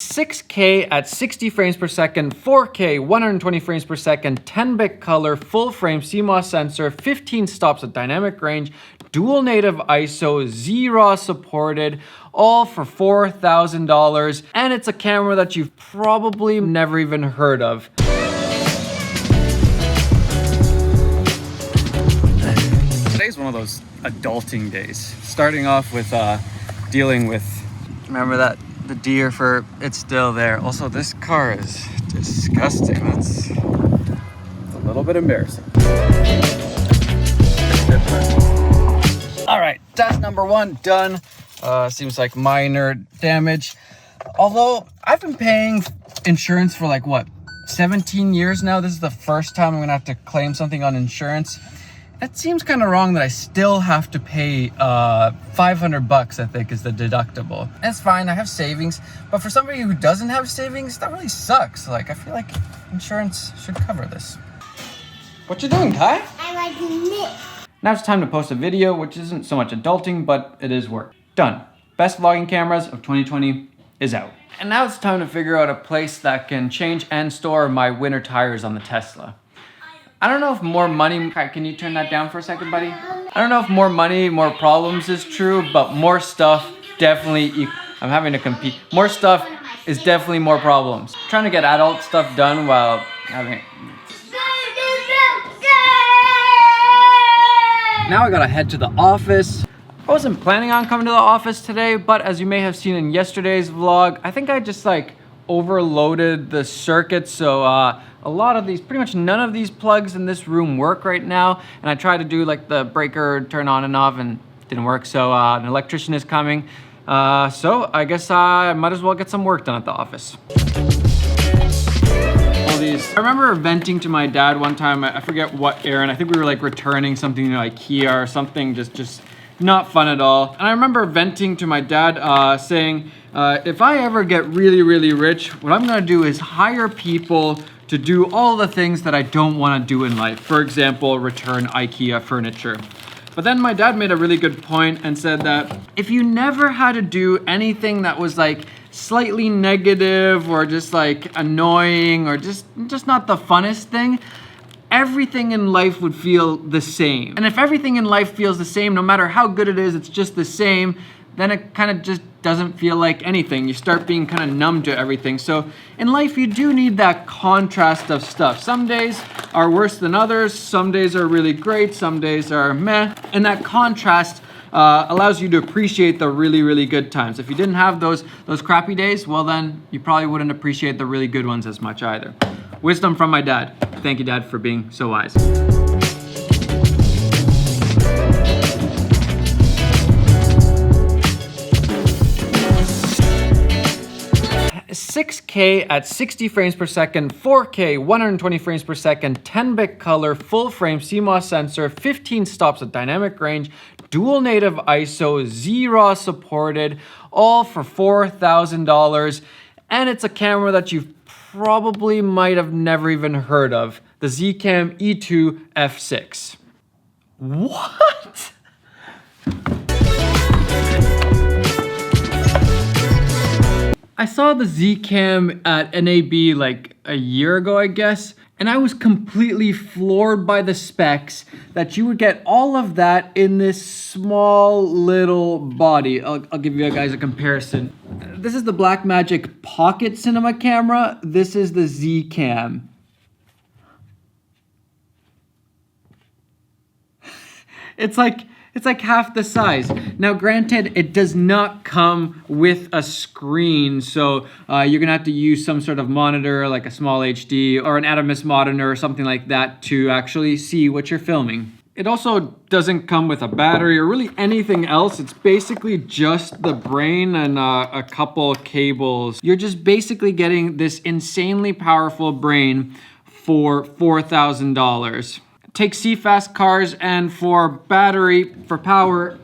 6K at 60 frames per second, 4K, 120 frames per second, 10-bit color, full frame CMOS sensor, 15 stops of dynamic range, dual native ISO, Z-RAW supported, all for $4,000. And it's a camera that you've probably never even heard of. Today's one of those adulting days. Starting off with dealing with, remember that the deer fur, it's still there. Also, this car is disgusting. That's a little bit embarrassing. All right, task number one done. Seems like minor damage. Although I've been paying insurance for like what, 17 years now. This is the first time I'm gonna have to claim something on insurance. It seems kind of wrong that I still have to pay $500, I think, is the deductible. It's fine, I have savings, but for somebody who doesn't have savings, that really sucks. Like, I feel like insurance should cover this. What you doing, Kai? I'm writing this. Now it's time to post a video, which isn't so much adulting, but it is work. Done. Best vlogging cameras of 2020 is out. And now it's time to figure out a place that can change and store my winter tires on the Tesla. I don't know if more money, can you turn that down for a second, buddy? I don't know if more money, more problems is true, but more stuff definitely, I'm having to compete. More stuff is definitely more problems. I'm trying to get adult stuff done while having... Now I gotta head to the office. I wasn't planning on coming to the office today, but as you may have seen in yesterday's vlog, I think I just like overloaded the circuit, so a lot of these, pretty much none of these plugs in this room work right now, and I tried to do like the breaker turn on and off and it didn't work, so an electrician is coming. So I guess I might as well get some work done at the office. All these, I remember venting to my dad one time, I forget what errand, I think we were like returning something to IKEA or something, just not fun at all. And I remember venting to my dad saying, if I ever get really, really rich, what I'm gonna do is hire people to do all the things that I don't want to do in life. For example, return IKEA furniture. But then my dad made a really good point and said that if you never had to do anything that was like slightly negative or just like annoying or just not the funnest thing, everything in life would feel the same. And if everything in life feels the same, no matter how good it is, it's just the same, then it kind of just doesn't feel like anything. You start being kind of numb to everything. So in life, you do need that contrast of stuff. Some days are worse than others. Some days are really great. Some days are meh. And that contrast allows you to appreciate the really, really good times. If you didn't have those crappy days, well then you probably wouldn't appreciate the really good ones as much either. Wisdom from my dad. Thank you, Dad, for being so wise. 6K at 60 frames per second, 4K, 120 frames per second, 10-bit color, full frame CMOS sensor, 15 stops of dynamic range, dual native ISO, Z-RAW supported, all for $4,000. And it's a camera that you probably might have never even heard of, the Zcam E2 F6. What? I saw the Zcam at NAB like a year ago, I guess, and I was completely floored by the specs that you would get all of that in this small little body. I'll give you guys a comparison. This is the Blackmagic Pocket Cinema camera. This is the Zcam. It's like half the size. Now, granted, it does not come with a screen, so you're gonna have to use some sort of monitor, like a small HD or an Adamus monitor or something like that to actually see what you're filming. It also doesn't come with a battery or really anything else. It's basically just the brain and a couple cables. You're just basically getting this insanely powerful brain for $4,000. Takes CFast cars, and for battery, for power,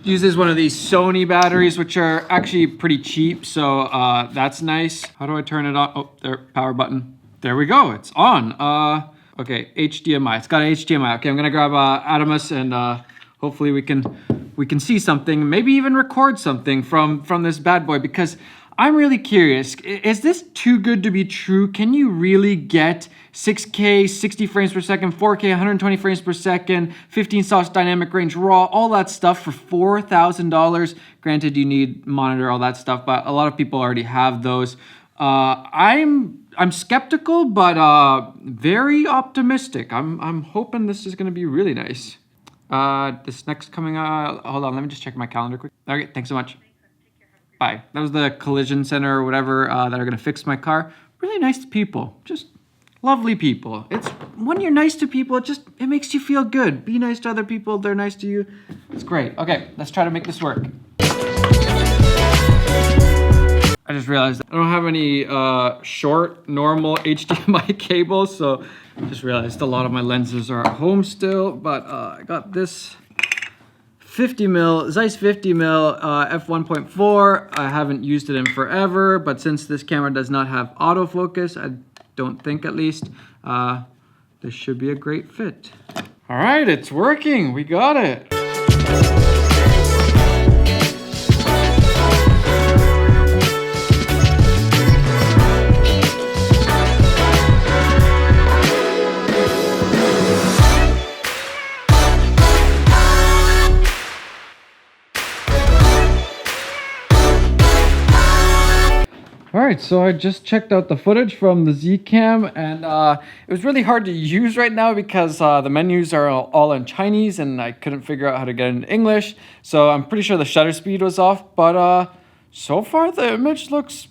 uses one of these Sony batteries, which are actually pretty cheap, so that's nice. How do I turn it on? Oh, there, power button. There we go, it's on. Okay, HDMI, it's got an HDMI. Okay, I'm gonna grab Adamus and hopefully we can see something, maybe even record something from this bad boy, because I'm really curious. Is this too good to be true? Can you really get 6K, 60 frames per second, 4K, 120 frames per second, 15 source dynamic range raw, all that stuff for $4,000? Granted, you need monitor, all that stuff, but a lot of people already have those. I'm skeptical, but very optimistic. I'm hoping this is gonna be really nice. This next coming out, hold on, let me just check my calendar quick. Okay, thanks so much. Bye. That was the collision center or whatever that are gonna fix my car. Really nice people, just lovely people. It's when you're nice to people, it makes you feel good. Be nice to other people, they're nice to you. It's great. Okay, let's try to make this work. I just realized I don't have any short, normal HDMI cables, so I just realized a lot of my lenses are at home still, but I got this 50mm, Zeiss 50mm f1.4. I haven't used it in forever, but since this camera does not have autofocus, I don't think at least, this should be a great fit. All right, it's working, we got it. Alright, so I just checked out the footage from the Z-Cam, and it was really hard to use right now because the menus are all in Chinese and I couldn't figure out how to get into English. So I'm pretty sure the shutter speed was off, but so far the image looks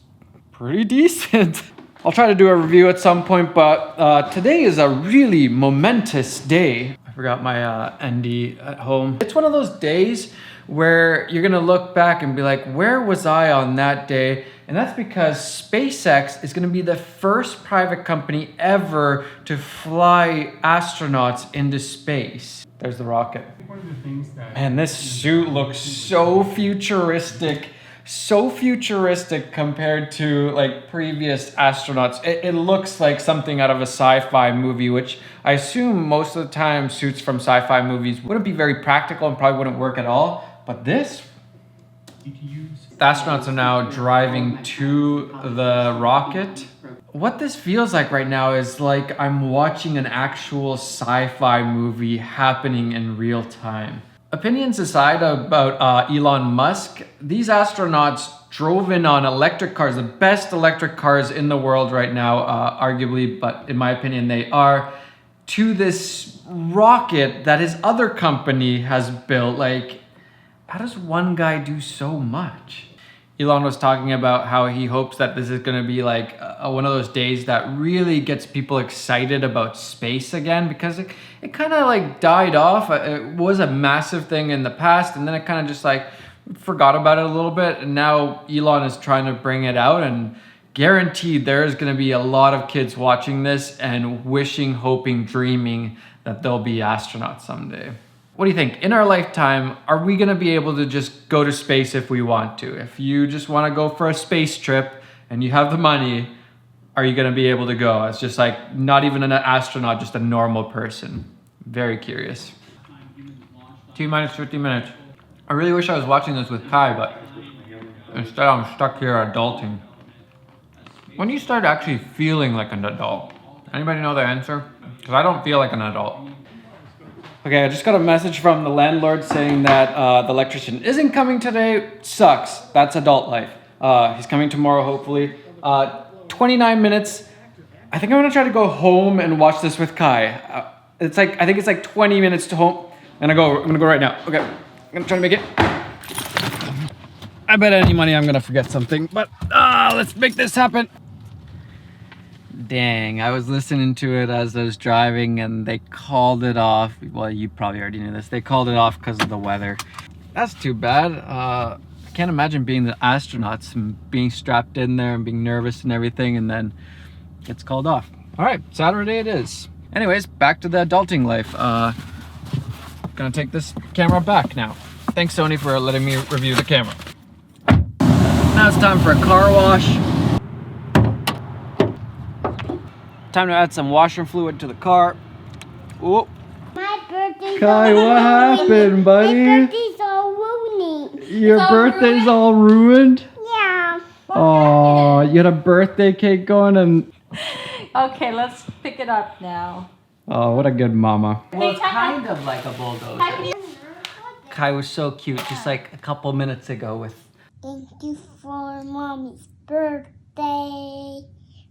pretty decent. I'll try to do a review at some point, but today is a really momentous day. I forgot my ND at home. It's one of those days where you're gonna look back and be like, where was I on that day? And that's because SpaceX is gonna be the first private company ever to fly astronauts into space. There's the rocket. One of the things that... Man, this suit looks so futuristic compared to like previous astronauts. It looks like something out of a sci-fi movie, which I assume most of the time suits from sci-fi movies wouldn't be very practical and probably wouldn't work at all. But this, the astronauts are now driving to the rocket. What this feels like right now is like I'm watching an actual sci-fi movie happening in real time. Opinions aside about Elon Musk, these astronauts drove in on electric cars, the best electric cars in the world right now, arguably, but in my opinion they are, to this rocket that his other company has built. Like, how does one guy do so much? Elon was talking about how he hopes that this is gonna be like one of those days that really gets people excited about space again, because it kind of like died off. It was a massive thing in the past, and then it kind of just like forgot about it a little bit, and now Elon is trying to bring it out, and guaranteed there's gonna be a lot of kids watching this and wishing, hoping, dreaming that they'll be astronauts someday. What do you think? In our lifetime, are we gonna be able to just go to space if we want to? If you just wanna go for a space trip and you have the money, are you gonna be able to go? It's just like, not even an astronaut, just a normal person. Very curious. T minus 50 minutes. I really wish I was watching this with Kai, but instead I'm stuck here adulting. When do you start actually feeling like an adult? Anybody know the answer? Because I don't feel like an adult. Okay, I just got a message from the landlord saying that the electrician isn't coming today. Sucks. That's adult life. He's coming tomorrow, hopefully. 29 minutes. I think I'm gonna try to go home and watch this with Kai. I think it's like 20 minutes to home. I'm gonna go right now. Okay, I'm gonna try to make it. I bet any money I'm gonna forget something, but let's make this happen. Dang, I was listening to it as I was driving and they called it off. Well, you probably already knew this. They called it off because of the weather. That's too bad. I can't imagine being the astronauts and being strapped in there and being nervous and everything, and then it's called off. All right, Saturday it is. Anyways, back to the adulting life. Gonna take this camera back now. Thanks, Sony, for letting me review the camera. Now it's time for a car wash. Time to add some washer fluid to the car. Oh. My birthday's Kai, all what happened, buddy? My birthday's all ruined. Your birthday's all ruined? Yeah. Oh, you had a birthday cake going and... Okay, let's pick it up now. Oh, what a good mama. Well, kind of like a bulldozer. Kai was so cute just like a couple minutes ago with... Thank you for Mommy's birthday.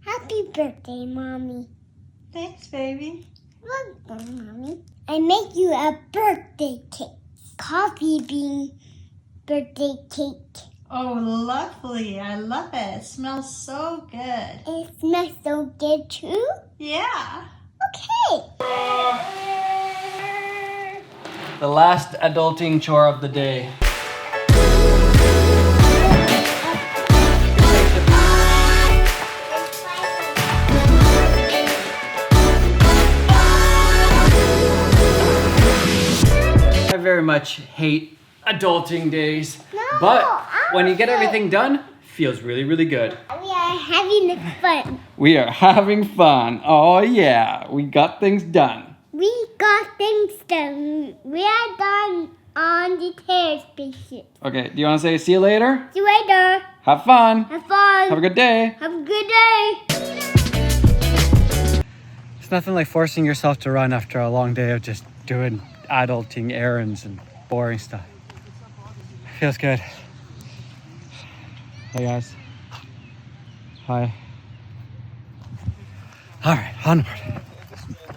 Happy birthday, Mommy. Thanks, baby. Welcome, Mommy. I make you a birthday cake. Coffee bean birthday cake. Oh, lovely. I love it. It smells so good. It smells so good too? Yeah. Okay. The last adulting chore of the day. I very much hate adulting days, but when you get everything done, feels really, really good. We are having fun. We are having fun. Oh yeah, we got things done. We got things done. We are done on the terror spaceship. Okay, do you want to say see you later? See you later. Have fun. Have fun. Have a good day. Have a good day. It's nothing like forcing yourself to run after a long day of just doing adulting errands and boring stuff. Feels good. Hey guys. Hi. All right, onward.